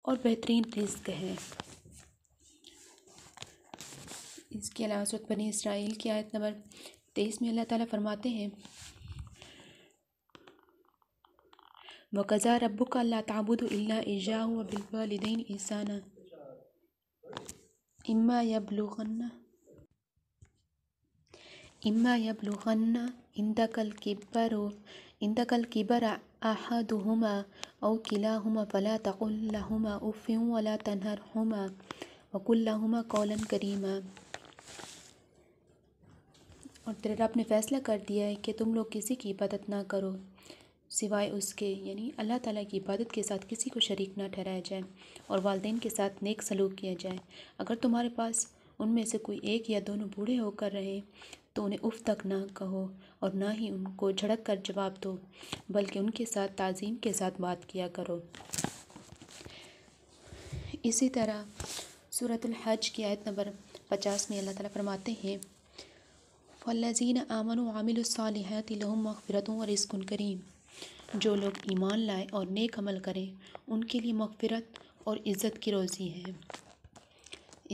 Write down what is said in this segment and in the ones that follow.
اور بہترین رزق ہے۔ اس کے علاوہ سورۃ بنی اسرائیل کی آیت نمبر 23 میں اللہ تعالیٰ فرماتے ہیں وَقَضَىٰ رَبُّكَ أَلَّا تَعْبُدُوا إِلَّا إِيَّاهُ وَبِالْوَالِدَيْنِ إِحْسَانًا إِمَّا يَبْلُغَنَّ عِندَكَ الْكِبَرَ أَحَدُهُمَا أَوْ كِلَاهُمَا فَلَا تَقُل لَّهُمَا أُفٍّ وَلَا تَنْهَرْهُمَا وَقُل لَّهُمَا قَوْلًا كَرِيمًا۔ اور تیرے رب نے فیصلہ کر دیا ہے کہ تم لوگ کسی کی عبادت نہ کرو سوائے اس کے، یعنی اللہ تعالیٰ کی عبادت کے ساتھ کسی کو شریک نہ ٹھہرایا جائے، اور والدین کے ساتھ نیک سلوک کیا جائے۔ اگر تمہارے پاس ان میں سے کوئی ایک یا دونوں بوڑھے ہو کر رہے تو انہیں اف تک نہ کہو، اور نہ ہی ان کو جھڑک کر جواب دو، بلکہ ان کے ساتھ تعظیم کے ساتھ بات کیا کرو۔ اسی طرح سورۃ الحج کی آیت نمبر 50 میں اللہ تعالیٰ فرماتے ہیں وَالَّذِينَ آمَنُوا وَعَمِلُوا الصَّالِحَاتِ لَهُم مَغْفِرَةٌ وَرِزْقٌ كَرِيمٌ۔ جو لوگ ایمان لائے اور نیک عمل کریں ان کے لیے مغفرت اور عزت کی روزی ہے۔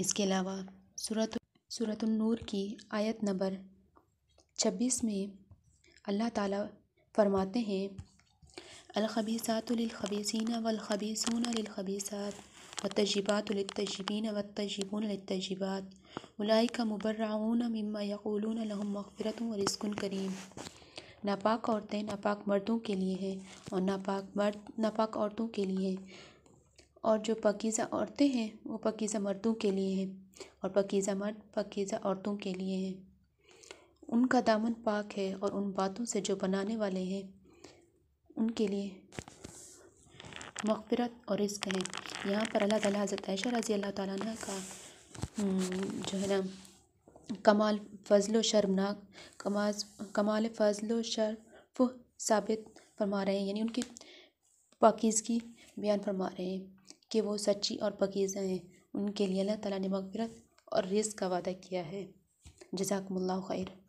اس کے علاوہ سورۃ النور کی آیت نمبر 26 میں اللہ تعالیٰ فرماتے ہیں الخبیثات للخبیثین والخبیثون للخبیثات والطیبات للطیبین والطیبون للطیبات اولئک مبرؤون مما یقولون لهم مغفرۃ ورزق کریم۔ ناپاک عورتیں ناپاک مردوں کے لیے ہیں، اور ناپاک مرد ناپاک عورتوں کے لیے ہیں، اور جو پاکیزہ عورتیں ہیں وہ پاکیزہ مردوں کے لیے ہیں، اور پاکیزہ مرد پاکیزہ عورتوں کے لیے ہیں۔ ان کا دامن پاک ہے، اور ان باتوں سے جو بنانے والے ہیں ان کے لیے مغفرت اور رزق ہے۔ یہاں پر اللہ تعالیٰ حضرت عائشہ رضی اللہ تعالیٰ عنہ کا جو ہے نا کمال فضل و شرف ثابت فرما رہے ہیں، یعنی ان کی پاکیزگی بیان فرما رہے ہیں کہ وہ سچی اور پاکیزہ ہیں۔ ان کے لیے اللہ تعالیٰ نے مغفرت اور رزق کا وعدہ کیا ہے۔ جزاکم اللہ خیر۔